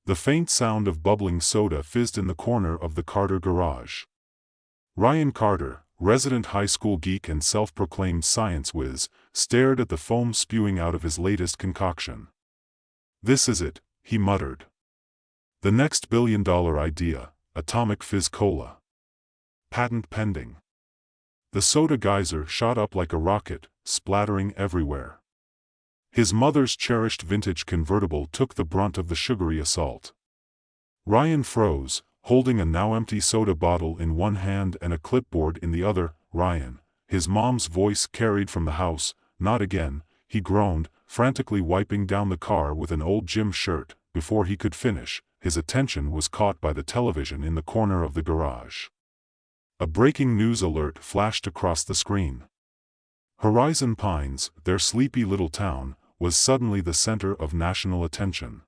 The faint sound of bubbling soda fizzed in the corner of the Carter garage. Ryan Carter, resident high school geek and self-proclaimed science whiz, stared at the foam spewing out of his latest concoction. "This is it," he muttered. "The next billion-dollar idea, atomic fizz cola. Patent pending." The soda geyser shot up like a rocket, splattering everywhere. His mother's cherished vintage convertible took the brunt of the sugary assault. Ryan froze, holding a now-empty soda bottle in one hand and a clipboard in the other. "Ryan," his mom's voice carried from the house, "not again," he groaned, frantically wiping down the car with an old gym shirt. Before he could finish, his attention was caught by the television in the corner of the garage. A breaking news alert flashed across the screen. Horizon Pines, their sleepy little town, was suddenly the center of national attention.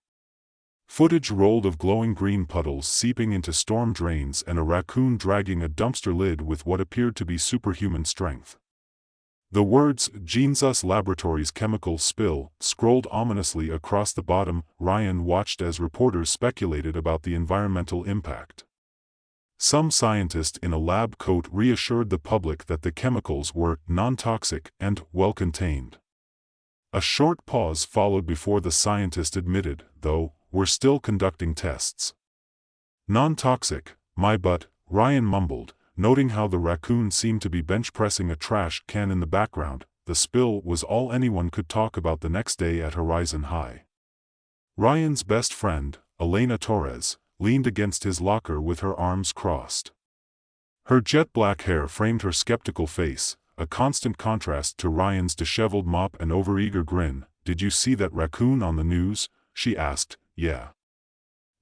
Footage rolled of glowing green puddles seeping into storm drains and a raccoon dragging a dumpster lid with what appeared to be superhuman strength. The words "Jesus Laboratories chemical spill" scrolled ominously across the bottom. Ryan watched as reporters speculated about the environmental impact. Some scientist in a lab coat reassured the public that the chemicals were non-toxic and well-contained. A short pause followed before the scientist admitted, "Though, we're still conducting tests." "Non-toxic, my butt," Ryan mumbled, noting how the raccoon seemed to be bench-pressing a trash can in the background. The spill was all anyone could talk about the next day at Horizon High. Ryan's best friend, Elena Torres, leaned against his locker with her arms crossed. Her jet-black hair framed her skeptical face, a constant contrast to Ryan's disheveled mop and overeager grin. "Did you see that raccoon on the news?" she asked. "Yeah.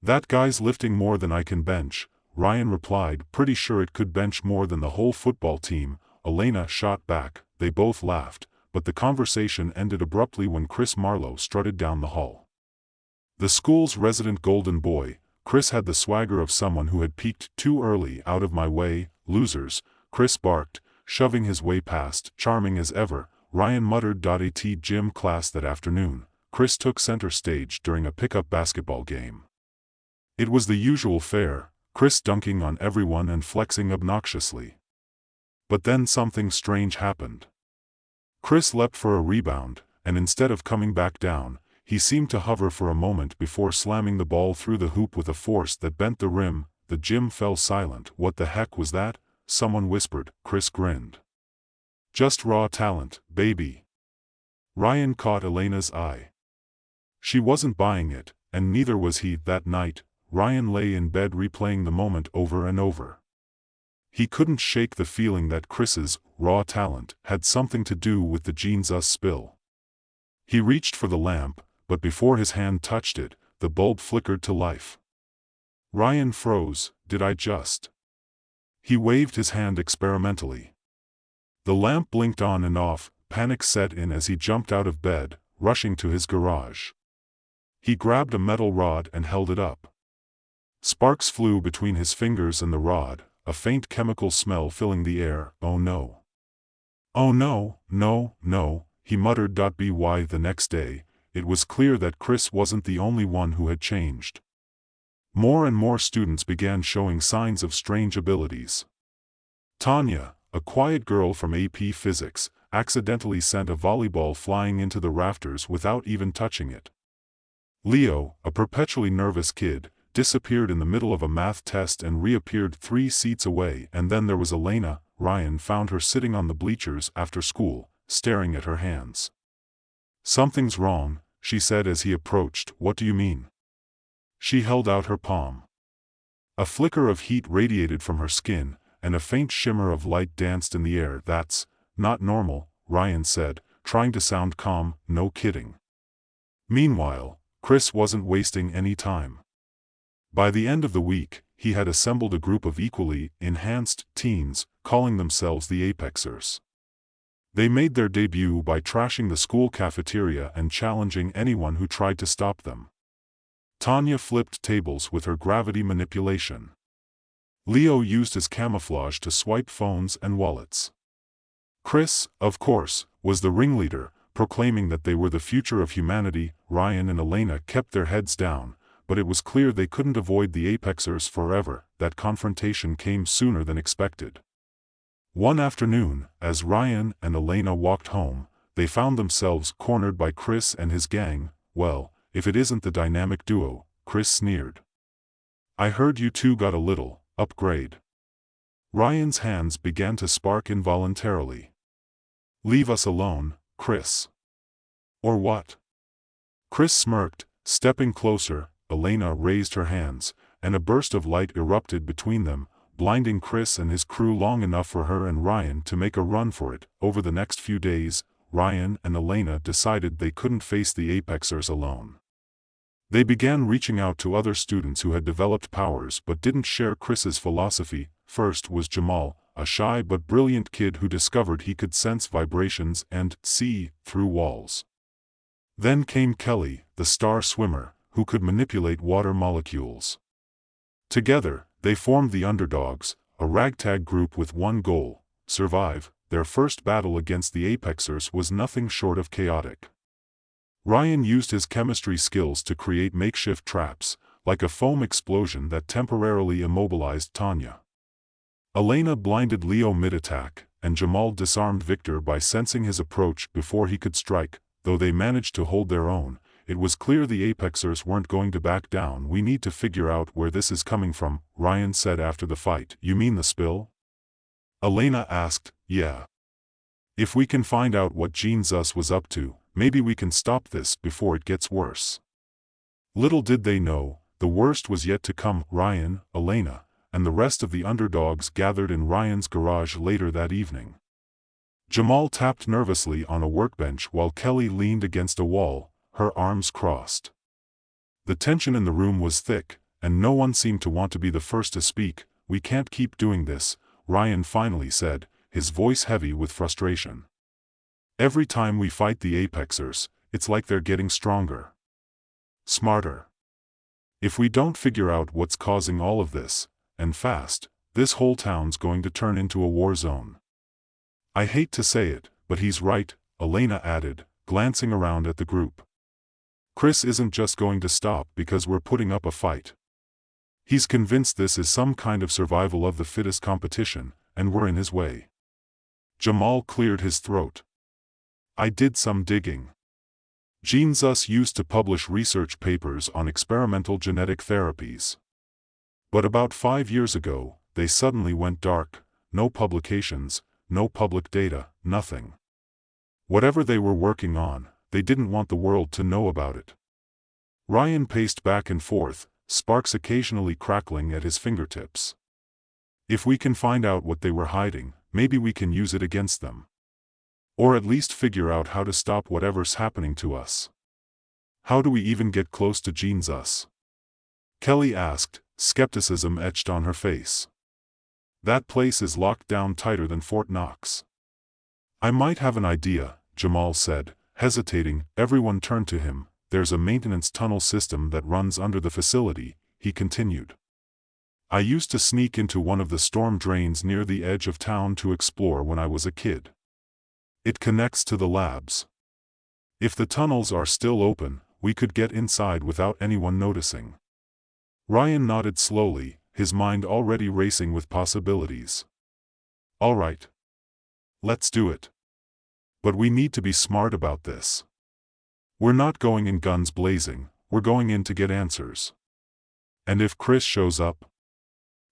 That guy's lifting more than I can bench," Ryan replied. "Pretty sure it could bench more than the whole football team," Elena shot back. They both laughed, but the conversation ended abruptly when Chris Marlowe strutted down the hall. The school's resident golden boy, Chris had the swagger of someone who had peaked too early. "Out of my way, losers," Chris barked, shoving his way past. "Charming as ever," Ryan muttered. At gym class that afternoon, Chris took center stage during a pickup basketball game. It was the usual fare, Chris dunking on everyone and flexing obnoxiously. But then something strange happened. Chris leapt for a rebound, and instead of coming back down, he seemed to hover for a moment before slamming the ball through the hoop with a force that bent the rim. The gym fell silent. "What the heck was that?" someone whispered. Chris grinned. "Just raw talent, baby." Ryan caught Elena's eye. She wasn't buying it, and neither was he. That night, Ryan lay in bed replaying the moment over and over. He couldn't shake the feeling that Chris's raw talent had something to do with the Jesus spill. He reached for the lamp, but before his hand touched it, the bulb flickered to life. Ryan froze. "Did I just?" He waved his hand experimentally. The lamp blinked on and off. Panic set in as he jumped out of bed, rushing to his garage. He grabbed a metal rod and held it up. Sparks flew between his fingers and the rod, a faint chemical smell filling the air. "Oh no. Oh no, no, no," he muttered. By the next day, it was clear that Chris wasn't the only one who had changed. More and more students began showing signs of strange abilities. Tanya, a quiet girl from AP Physics, accidentally sent a volleyball flying into the rafters without even touching it. Leo, a perpetually nervous kid, disappeared in the middle of a math test and reappeared 3 seats away. And then there was Elena. Ryan found her sitting on the bleachers after school, staring at her hands. "Something's wrong," she said as he approached. "What do you mean?" She held out her palm. A flicker of heat radiated from her skin, and a faint shimmer of light danced in the air. "That's not normal," Ryan said, trying to sound calm. "No kidding." Meanwhile, Chris wasn't wasting any time. By the end of the week, he had assembled a group of equally enhanced teens, calling themselves the Apexers. They made their debut by trashing the school cafeteria and challenging anyone who tried to stop them. Tanya flipped tables with her gravity manipulation. Leo used his camouflage to swipe phones and wallets. Chris, of course, was the ringleader, proclaiming that they were the future of humanity. Ryan and Elena kept their heads down, but it was clear they couldn't avoid the Apexers forever. That confrontation came sooner than expected. One afternoon, as Ryan and Elena walked home, they found themselves cornered by Chris and his gang. "Well, if it isn't the dynamic duo," Chris sneered. "I heard you two got a little upgrade." Ryan's hands began to spark involuntarily. "Leave us alone, Chris." "Or what?" Chris smirked, stepping closer. Elena raised her hands, and a burst of light erupted between them, blinding Chris and his crew long enough for her and Ryan to make a run for it. Over the next few days, Ryan and Elena decided they couldn't face the Apexers alone. They began reaching out to other students who had developed powers but didn't share Chris's philosophy. First was Jamal, a shy but brilliant kid who discovered he could sense vibrations and see through walls. Then came Kelly, the star swimmer, who could manipulate water molecules. Together, they formed the Underdogs, a ragtag group with one goal: survive. Their first battle against the Apexers was nothing short of chaotic. Ryan used his chemistry skills to create makeshift traps, like a foam explosion that temporarily immobilized Tanya. Elena blinded Leo mid-attack, and Jamal disarmed Victor by sensing his approach before he could strike. Though they managed to hold their own, it was clear the Apexers weren't going to back down. "We need to figure out where this is coming from," Ryan said after the fight. "You mean the spill?" Elena asked. "Yeah. If we can find out what Jesus was up to, maybe we can stop this before it gets worse." Little did they know, the worst was yet to come. Ryan, Elena, and the rest of the Underdogs gathered in Ryan's garage later that evening. Jamal tapped nervously on a workbench while Kelly leaned against a wall, her arms crossed. The tension in the room was thick, and no one seemed to want to be the first to speak. "We can't keep doing this," Ryan finally said, his voice heavy with frustration. "Every time we fight the Apexers, it's like they're getting stronger. Smarter. If we don't figure out what's causing all of this, and fast, this whole town's going to turn into a war zone." "I hate to say it, but he's right," Elena added, glancing around at the group. "Chris isn't just going to stop because we're putting up a fight. He's convinced this is some kind of survival of the fittest competition, and we're in his way." Jamal cleared his throat. "I did some digging. Jesus used to publish research papers on experimental genetic therapies. But about 5 years ago, they suddenly went dark. No publications, no public data, nothing. Whatever they were working on, they didn't want the world to know about it." Ryan paced back and forth, sparks occasionally crackling at his fingertips. "If we can find out what they were hiding, maybe we can use it against them. Or at least figure out how to stop whatever's happening to us." "How do we even get close to Jesus?" Kelly asked, skepticism etched on her face. "That place is locked down tighter than Fort Knox." "I might have an idea," Jamal said, hesitating. Everyone turned to him. "There's a maintenance tunnel system that runs under the facility," he continued. "I used to sneak into one of the storm drains near the edge of town to explore when I was a kid. It connects to the labs. If the tunnels are still open, we could get inside without anyone noticing." Ryan nodded slowly, his mind already racing with possibilities. "All right. Let's do it. But we need to be smart about this. We're not going in guns blazing, we're going in to get answers." "And if Chris shows up?"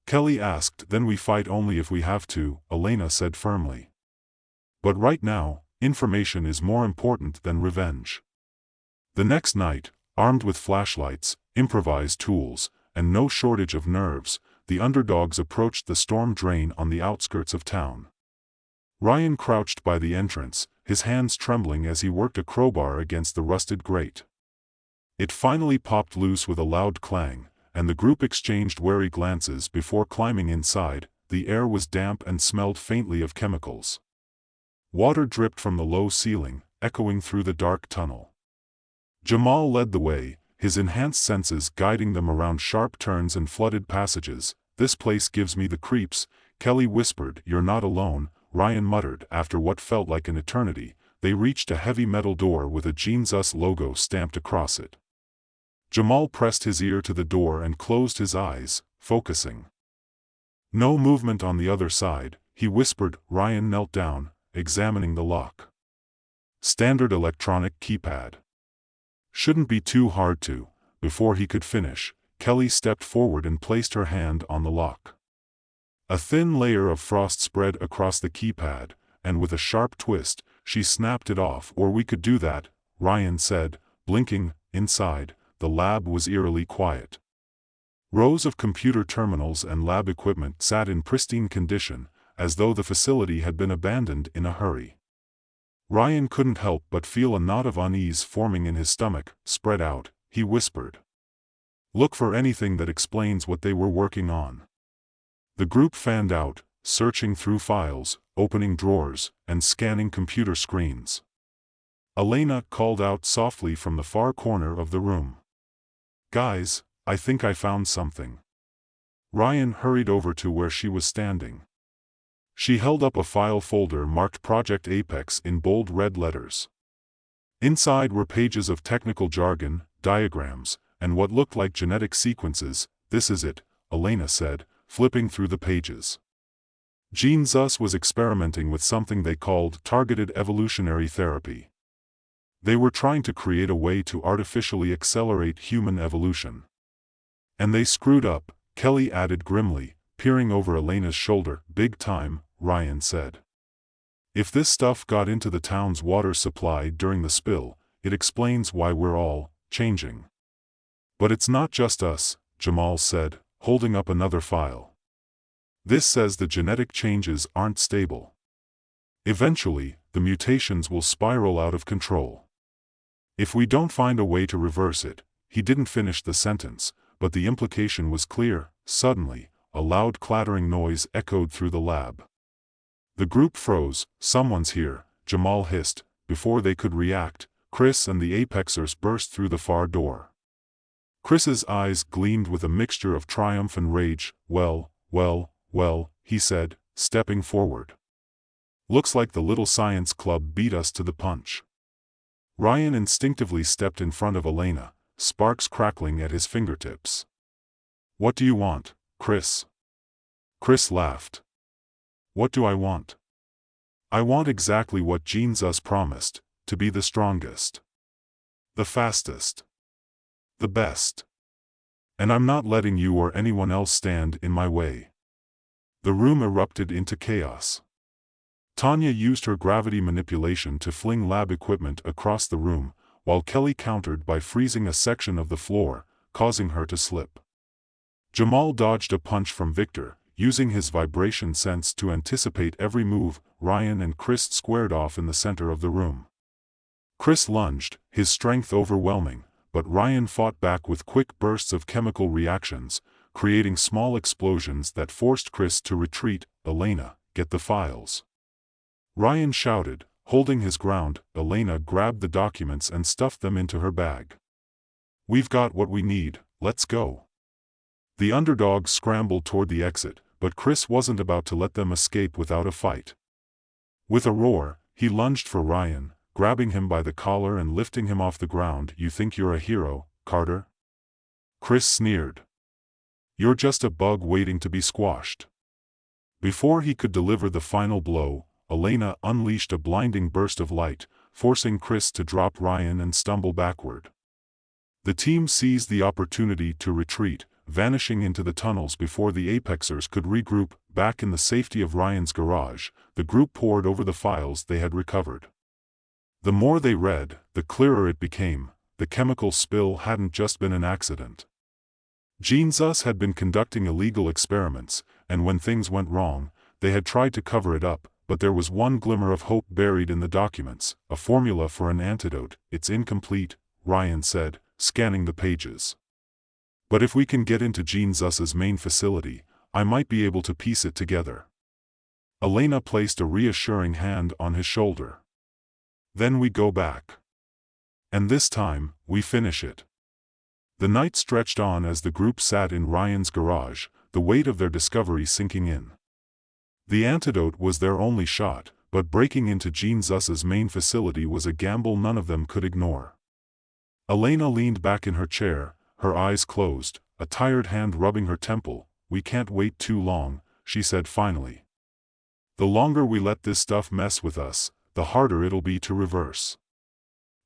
Kelly asked. "Then we fight only if we have to," Elena said firmly. "But right now, information is more important than revenge." The next night, armed with flashlights, improvised tools, and no shortage of nerves, the Underdogs approached the storm drain on the outskirts of town. Ryan crouched by the entrance, his hands trembling as he worked a crowbar against the rusted grate. It finally popped loose with a loud clang, and the group exchanged wary glances before climbing inside. The air was damp and smelled faintly of chemicals. Water dripped from the low ceiling, echoing through the dark tunnel. Jamal led the way, his enhanced senses guiding them around sharp turns and flooded passages. "This place gives me the creeps," Kelly whispered. "You're not alone," Ryan muttered. After what felt like an eternity, they reached a heavy metal door with a Jesus logo stamped across it. Jamal pressed his ear to the door and closed his eyes, focusing. No movement on the other side, he whispered. Ryan knelt down, examining the lock. Standard electronic keypad. Shouldn't be too hard to. Before he could finish, Kelly stepped forward and placed her hand on the lock. A thin layer of frost spread across the keypad, and with a sharp twist, she snapped it off. Or we could do that, Ryan said, blinking. Inside, the lab was eerily quiet. Rows of computer terminals and lab equipment sat in pristine condition, as though the facility had been abandoned in a hurry. Ryan couldn't help but feel a knot of unease forming in his stomach. Spread out, he whispered. Look for anything that explains what they were working on. The group fanned out, searching through files, opening drawers, and scanning computer screens. Elena called out softly from the far corner of the room. Guys, I think I found something. Ryan hurried over to where she was standing. She held up a file folder marked Project Apex in bold red letters. Inside were pages of technical jargon, diagrams, and what looked like genetic sequences. This is it, Elena said, flipping through the pages. Gene Zus was experimenting with something they called targeted evolutionary therapy. They were trying to create a way to artificially accelerate human evolution. And they screwed up, Kelly added grimly, peering over Elena's shoulder. Big time, Ryan said. If this stuff got into the town's water supply during the spill, it explains why we're all changing. But it's not just us, Jamal said, holding up another file. This says the genetic changes aren't stable. Eventually, the mutations will spiral out of control. If we don't find a way to reverse it. He didn't finish the sentence, but the implication was clear. Suddenly, a loud clattering noise echoed through the lab. The group froze. Someone's here, Jamal hissed. Before they could react, Chris and the Apexers burst through the far door. Chris's eyes gleamed with a mixture of triumph and rage. Well, he said, stepping forward. Looks like the little science club beat us to the punch. Ryan instinctively stepped in front of Elena, sparks crackling at his fingertips. What do you want, Chris? Chris laughed. What do I want? I want exactly what Gene Zus promised, to be the strongest. The fastest. The best. And I'm not letting you or anyone else stand in my way. The room erupted into chaos. Tanya used her gravity manipulation to fling lab equipment across the room, while Kelly countered by freezing a section of the floor, causing her to slip. Jamal dodged a punch from Victor, using his vibration sense to anticipate every move. Ryan and Chris squared off in the center of the room. Chris lunged, his strength overwhelming, but Ryan fought back with quick bursts of chemical reactions, creating small explosions that forced Chris to retreat. Elena, get the files. Ryan shouted, holding his ground. Elena grabbed the documents and stuffed them into her bag. We've got what we need, let's go. The underdogs scrambled toward the exit, but Chris wasn't about to let them escape without a fight. With a roar, he lunged for Ryan, grabbing him by the collar and lifting him off the ground. You think you're a hero, Carter? Chris sneered. You're just a bug waiting to be squashed. Before he could deliver the final blow, Elena unleashed a blinding burst of light, forcing Chris to drop Ryan and stumble backward. The team seized the opportunity to retreat, vanishing into the tunnels before the Apexers could regroup. Back in the safety of Ryan's garage, the group pored over the files they had recovered. The more they read, the clearer it became. The chemical spill hadn't just been an accident. Gene Zus had been conducting illegal experiments, and when things went wrong, they had tried to cover it up. But there was one glimmer of hope buried in the documents, a formula for an antidote. It's incomplete, Ryan said, scanning the pages. But if we can get into Gene Zus's main facility, I might be able to piece it together. Elena placed a reassuring hand on his shoulder. Then we go back. And this time, we finish it. The night stretched on as the group sat in Ryan's garage, the weight of their discovery sinking in. The antidote was their only shot, but breaking into Gene Zus's main facility was a gamble none of them could ignore. Elena leaned back in her chair, her eyes closed, a tired hand rubbing her temple. "We can't wait too long," she said finally. "The longer we let this stuff mess with us, the harder it'll be to reverse.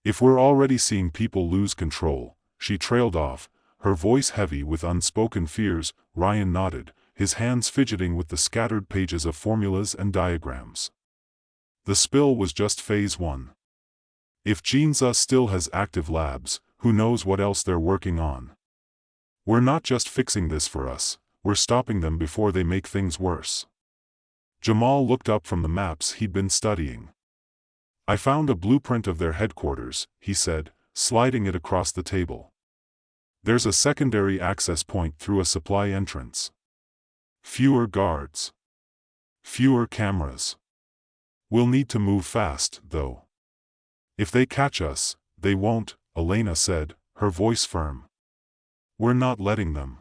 If we're already seeing people lose control," she trailed off, her voice heavy with unspoken fears. Ryan nodded, his hands fidgeting with the scattered pages of formulas and diagrams. The spill was just phase 1. If GeneZA still has active labs, who knows what else they're working on. We're not just fixing this for us, we're stopping them before they make things worse. Jamal looked up from the maps he'd been studying. "I found a blueprint of their headquarters," he said, sliding it across the table. "There's a secondary access point through a supply entrance. Fewer guards. Fewer cameras. We'll need to move fast, though. If they catch us, they won't," Elena said, her voice firm. "We're not letting them."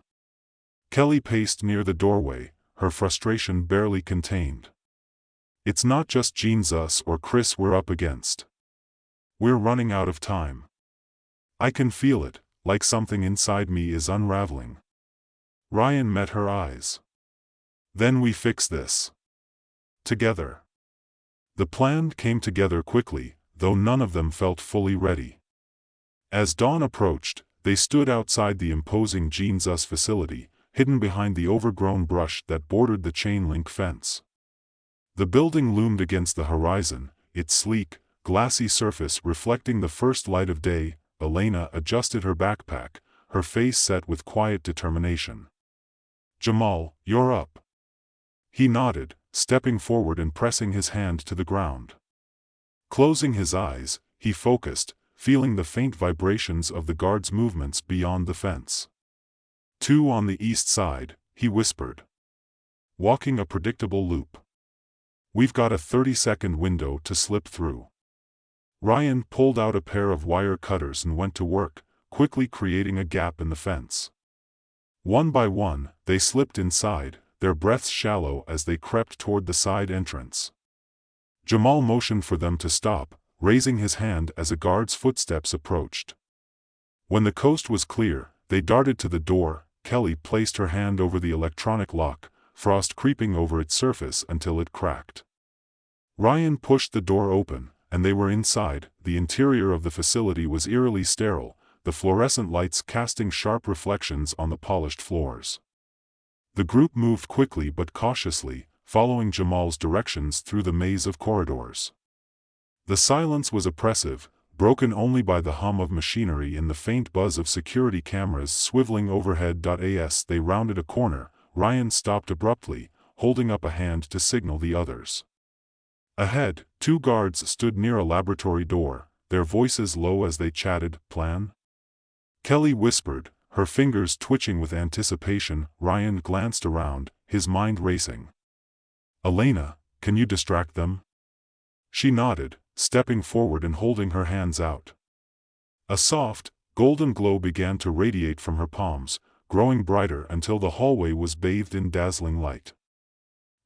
Kelly paced near the doorway, her frustration barely contained. "It's not just GeneZA or Chris we're up against. We're running out of time. I can feel it, like something inside me is unraveling." Ryan met her eyes. "Then we fix this. Together." The plan came together quickly, though none of them felt fully ready. As dawn approached, they stood outside the imposing GeneZA facility, hidden behind the overgrown brush that bordered the chain-link fence. The building loomed against the horizon, its sleek, glassy surface reflecting the first light of day. Elena adjusted her backpack, her face set with quiet determination. "Jamal, you're up." He nodded, stepping forward and pressing his hand to the ground. Closing his eyes, he focused, feeling the faint vibrations of the guards' movements beyond the fence. "2 on the east side," he whispered. "Walking a predictable loop. We've got a 30-second window to slip through." Ryan pulled out a pair of wire cutters and went to work, quickly creating a gap in the fence. One by one, they slipped inside, their breaths shallow as they crept toward the side entrance. Jamal motioned for them to stop, raising his hand as a guard's footsteps approached. When the coast was clear, they darted to the door. Kelly placed her hand over the electronic lock, frost creeping over its surface until it cracked. Ryan pushed the door open, and they were inside. The interior of the facility was eerily sterile, the fluorescent lights casting sharp reflections on the polished floors. The group moved quickly but cautiously, following Jamal's directions through the maze of corridors. The silence was oppressive, broken only by the hum of machinery and the faint buzz of security cameras swiveling overhead. As they rounded a corner, Ryan stopped abruptly, holding up a hand to signal the others. Ahead, 2 guards stood near a laboratory door, their voices low as they chatted. "Plan?" Kelly whispered, her fingers twitching with anticipation. Ryan glanced around, his mind racing. "Elena, can you distract them?" She nodded, stepping forward and holding her hands out. A soft, golden glow began to radiate from her palms, growing brighter until the hallway was bathed in dazzling light.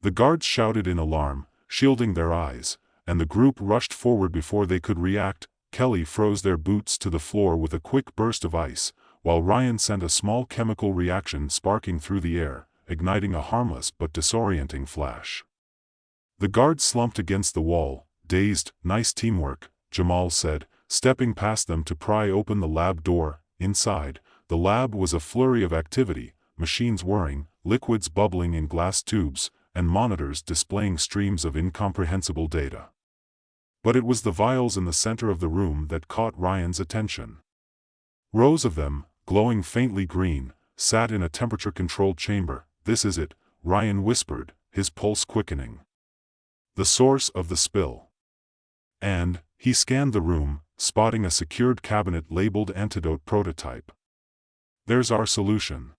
The guards shouted in alarm, shielding their eyes, and the group rushed forward before they could react. Kelly froze their boots to the floor with a quick burst of ice, while Ryan sent a small chemical reaction sparking through the air, igniting a harmless but disorienting flash. The guards slumped against the wall, dazed. "Nice teamwork," Jamal said, stepping past them to pry open the lab door. Inside, the lab was a flurry of activity, machines whirring, liquids bubbling in glass tubes, and monitors displaying streams of incomprehensible data. But it was the vials in the center of the room that caught Ryan's attention. Rows of them, glowing faintly green, sat in a temperature-controlled chamber. "This is it," Ryan whispered, his pulse quickening. "The source of the spill." And he scanned the room, spotting a secured cabinet labeled antidote prototype. "There's our solution."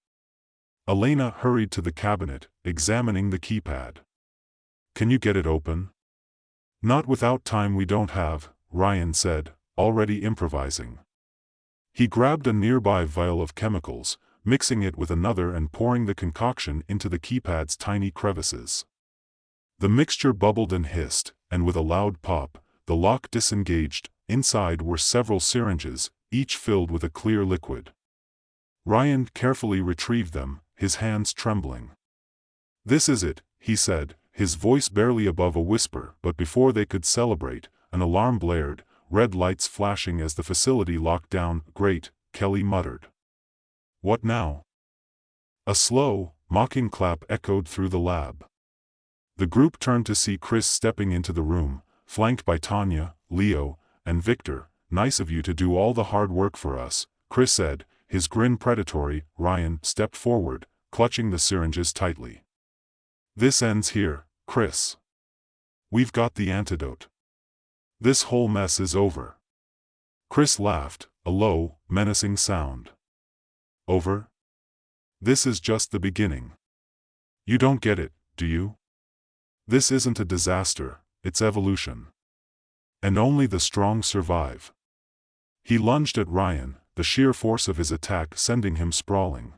Elena hurried to the cabinet, examining the keypad. "Can you get it open?" "Not without time we don't have," Ryan said, already improvising. He grabbed a nearby vial of chemicals, mixing it with another and pouring the concoction into the keypad's tiny crevices. The mixture bubbled and hissed, and with a loud pop, the lock disengaged. Inside were several syringes, each filled with a clear liquid. Ryan carefully retrieved them, his hands trembling. "This is it," he said, his voice barely above a whisper, but before they could celebrate, an alarm blared, red lights flashing as the facility locked down. "Great," Kelly muttered. "What now?" A slow, mocking clap echoed through the lab. The group turned to see Chris stepping into the room, flanked by Tanya, Leo, and Victor. "Nice of you to do all the hard work for us," Chris said, his grin predatory. Ryan stepped forward, clutching the syringes tightly. "This ends here, Chris. We've got the antidote. This whole mess is over." Chris laughed, a low, menacing sound. "Over? This is just the beginning. You don't get it, do you? This isn't a disaster, it's evolution. And only the strong survive." He lunged at Ryan, the sheer force of his attack sending him sprawling.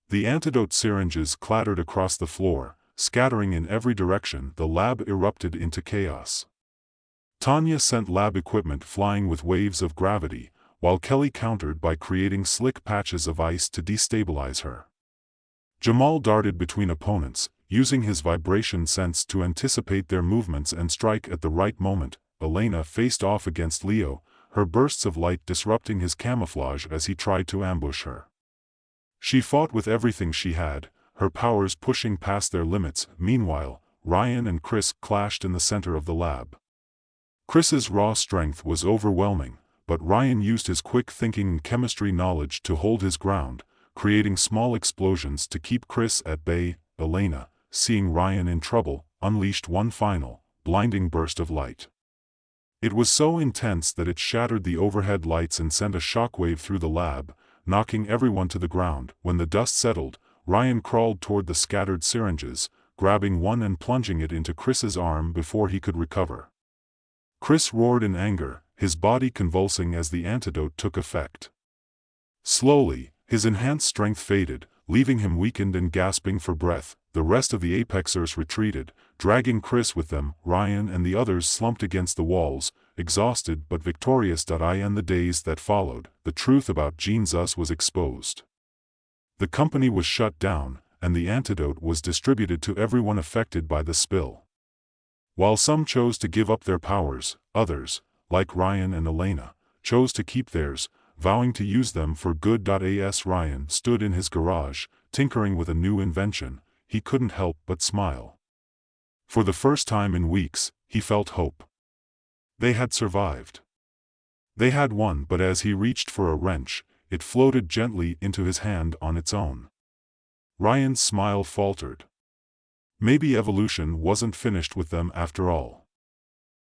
The antidote syringes clattered across the floor, scattering in every direction. The lab erupted into chaos. Tanya sent lab equipment flying with waves of gravity, while Kelly countered by creating slick patches of ice to destabilize her. Jamal darted between opponents, using his vibration sense to anticipate their movements and strike at the right moment. Elena faced off against Leo, her bursts of light disrupting his camouflage as he tried to ambush her. She fought with everything she had, her powers pushing past their limits. Meanwhile, Ryan and Chris clashed in the center of the lab. Chris's raw strength was overwhelming, but Ryan used his quick thinking and chemistry knowledge to hold his ground, creating small explosions to keep Chris at bay. Elena, seeing Ryan in trouble, unleashed one final, blinding burst of light. It was so intense that it shattered the overhead lights and sent a shockwave through the lab, knocking everyone to the ground. When the dust settled, Ryan crawled toward the scattered syringes, grabbing one and plunging it into Chris's arm before he could recover. Chris roared in anger, his body convulsing as the antidote took effect. Slowly, his enhanced strength faded, leaving him weakened and gasping for breath. The rest of the Apexers retreated, dragging Chris with them. Ryan and the others slumped against the walls, exhausted but victorious. In the days that followed, the truth about Jesus was exposed. The company was shut down, and the antidote was distributed to everyone affected by the spill. While some chose to give up their powers, others, like Ryan and Elena, chose to keep theirs, vowing to use them for good. As Ryan stood in his garage, tinkering with a new invention, he couldn't help but smile. For the first time in weeks, he felt hope. They had survived. They had won. But as he reached for a wrench, it floated gently into his hand on its own. Ryan's smile faltered. Maybe evolution wasn't finished with them after all.